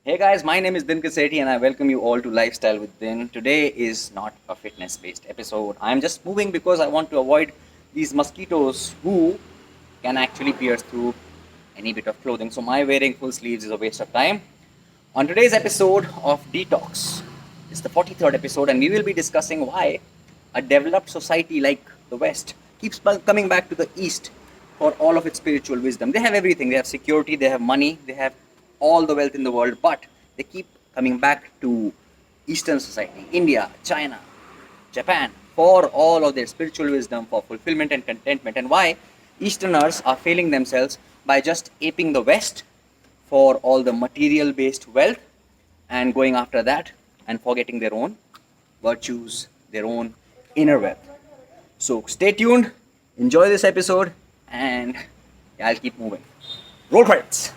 Hey guys, my name is Din Sethi and I welcome you all to Lifestyle with Din. Today is not a fitness based episode. I'm just moving because I want to avoid these mosquitoes who can actually pierce through any bit of clothing. So, my wearing full sleeves is a waste of time. On today's episode of Detox, it's the 43rd episode, and we will be discussing why a developed society like the West keeps coming back to the East for all of its spiritual wisdom. They have everything. They have security, they have money, they have all the wealth in the world, but they keep coming back to Eastern society, India, China, Japan, for all of their spiritual wisdom, for fulfillment and contentment, and why Easterners are failing themselves by just aping the West for all the material based wealth and going after that and forgetting their own virtues, their own inner wealth. So stay tuned, enjoy this episode, and I'll keep moving. Roll credits.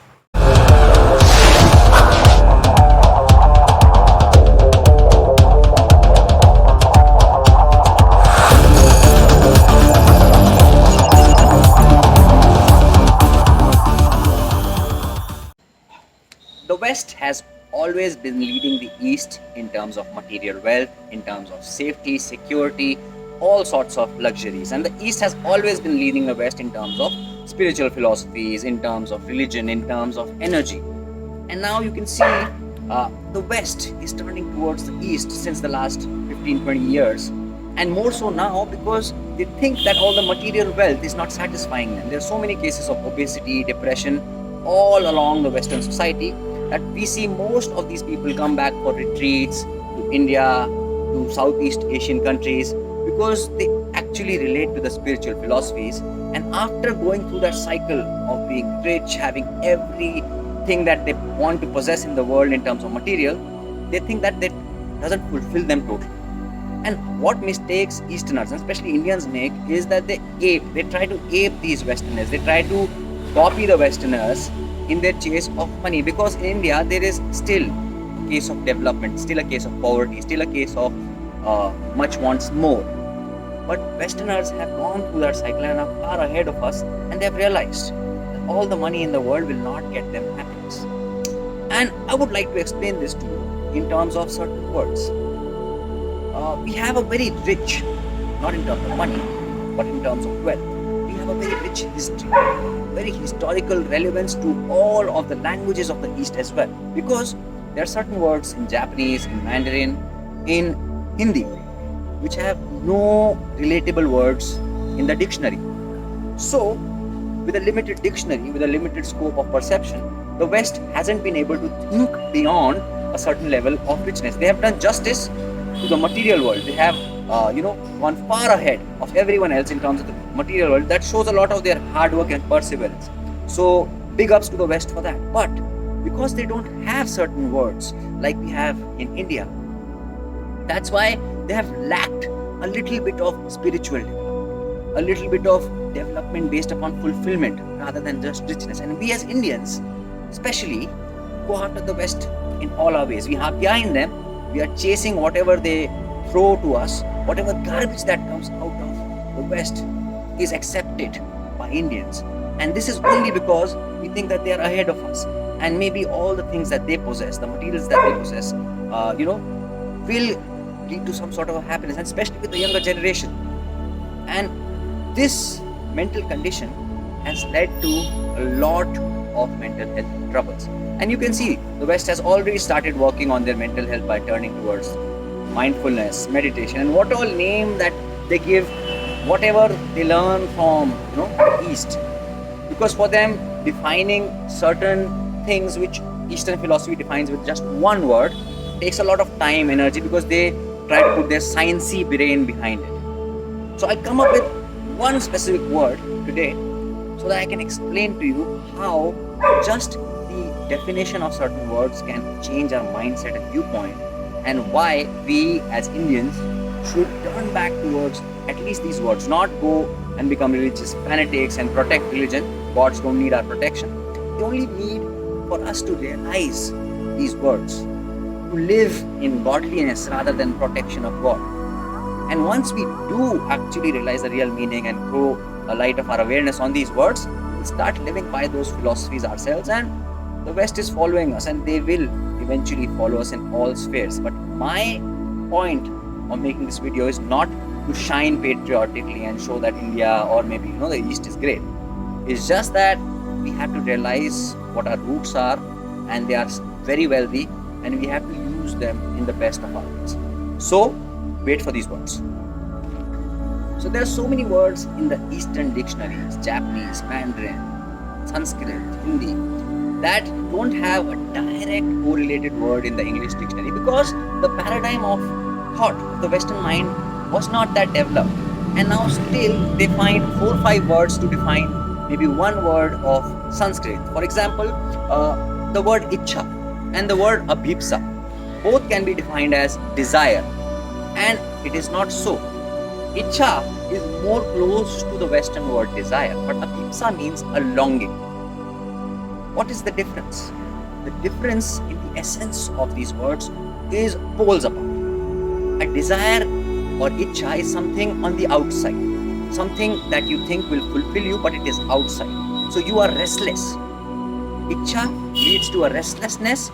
The West has always been leading the East in terms of material wealth, in terms of safety, security, all sorts of luxuries. And the East has always been leading the West in terms of spiritual philosophies, in terms of religion, in terms of energy. And now you can see the West is turning towards the East since the last 15, 20 years. And more so now because they think that all the material wealth is not satisfying them. There are so many cases of obesity, depression, all along the Western society that we see most of these people come back for retreats to India, to Southeast Asian countries, because they actually relate to the spiritual philosophies. And after going through that cycle of being rich, having everything that they want to possess in the world in terms of material, they think that doesn't fulfill them totally. And what mistakes Easterners, and especially Indians, make is that they try to ape these Westerners, they try to copy the Westerners in their chase of money, because in India there is still a case of development, still a case of poverty, still a case of much wants more. But Westerners have gone through that cycle and are far ahead of us, and they have realized that all the money in the world will not get them happiness. And I would like to explain this to you in terms of certain words. We have a very rich, not in terms of money, but in terms of wealth, we have a very rich history, very historical relevance to all of the languages of the East as well, because there are certain words in Japanese, in Mandarin, in Hindi, which have no relatable words in the dictionary. So, with a limited dictionary, with a limited scope of perception, the West hasn't been able to think beyond a certain level of richness. They have done justice to the material world. They have, gone far ahead of everyone else in terms of the material world. That shows a lot of their hard work and perseverance. So, big ups to the West for that. But because they don't have certain words like we have in India, that's why they have lacked a little bit of spiritual development, a little bit of development based upon fulfillment rather than just richness. And we as Indians, especially, go after the West in all our ways. We are behind them. We are chasing whatever they throw to us, whatever garbage that comes out of the West is accepted by Indians. And this is only because we think that they are ahead of us. And maybe all the things that they possess, the materials that they possess, will lead to some sort of happiness, and especially with the younger generation. And this mental condition has led to a lot of mental health troubles. And you can see the West has already started working on their mental health by turning towards mindfulness, meditation, and what all name that they give, whatever they learn from the East. Because for them, defining certain things which Eastern philosophy defines with just one word takes a lot of time, energy, because they try to put their sciencey brain behind it. So I come up with one specific word today so that I can explain to you how just the definition of certain words can change our mindset and viewpoint, and why we as Indians should turn back towards at least these words, not go and become religious fanatics and protect religion. Gods don't need our protection. They only need for us to realize these words, to live in godliness rather than protection of God. And once we do actually realize the real meaning and throw a light of our awareness on these words, we start living by those philosophies ourselves, and The West is following us, and they will eventually follow us in all spheres. But my point of making this video is not to shine patriotically and show that India or maybe the East is great. It's just that we have to realize what our roots are, and they are very wealthy, and we have to use them in the best of our ways. So wait for these words. So there are so many words in the Eastern dictionaries, Japanese, Mandarin, Sanskrit, Hindi, that don't have a direct correlated word in the English dictionary, because the paradigm of thought of the Western mind was not that developed. And now still they find 4 or 5 words to define maybe one word of Sanskrit. For example, the word iccha and the word abhipsa, both can be defined as desire, and it is not so. Iccha is more close to the Western word desire, but abhipsa means a longing. What is the difference? The difference in the essence of these words is poles apart. A desire or iccha is something on the outside, something that you think will fulfill you, but it is outside. So you are restless. Iccha leads to a restlessness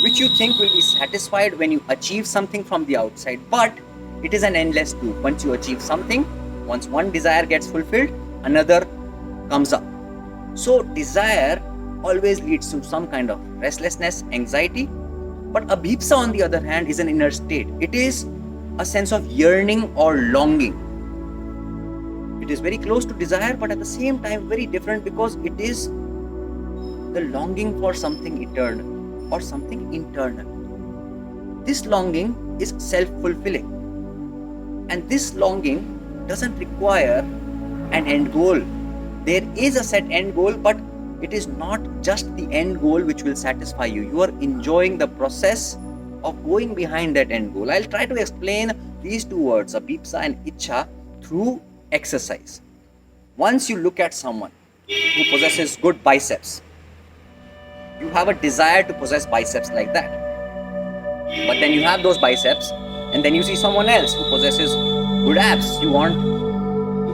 which you think will be satisfied when you achieve something from the outside, but it is an endless loop. Once you achieve something, once one desire gets fulfilled, another comes up. So desire always leads to some kind of restlessness, anxiety. But abhipsa, on the other hand, is an inner state. It is a sense of yearning or longing. It is very close to desire, but at the same time very different, because it is the longing for something eternal or something internal. This longing is self-fulfilling. And this longing doesn't require an end goal. There is a set end goal, but it is not just the end goal which will satisfy you. You are enjoying the process of going behind that end goal. I'll try to explain these 2 words, abhipsa and iccha, through exercise. Once you look at someone who possesses good biceps, you have a desire to possess biceps like that. But then you have those biceps, and then you see someone else who possesses good abs. You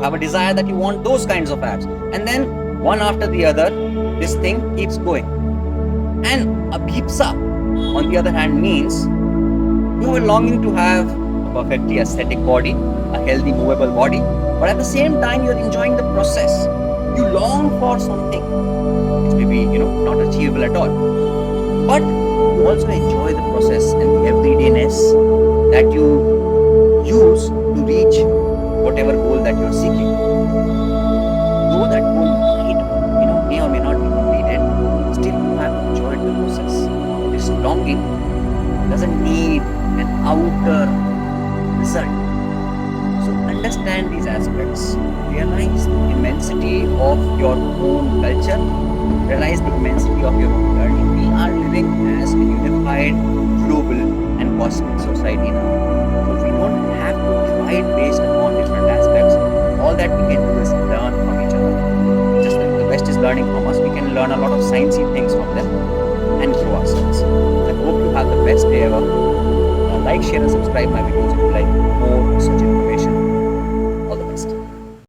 have a desire that you want those kinds of abs. And then one after the other, this thing keeps going. And abhipsa, on the other hand, means you have a longing to have a perfectly aesthetic body, a healthy, movable body, but at the same time, you're enjoying the process. You long for something which may be, not achievable at all. But you also enjoy the process and the everydayness that you use to reach whatever goal that you're seeking. Though that goal may or may not be completed, still you have enjoyed the process. This longing doesn't need an outer result. So understand these aspects. Realize the immensity of your own culture. Realize the immensity of your own learning. We are living as a unified, global and cosmic society now. So we don't have to divide based upon different aspects. All that we can do is learn from each other. Just like the West is learning from us, we can learn a lot of sciencey things from them and grow ourselves. I hope you have the best day ever. Like, share and subscribe my videos if you like more such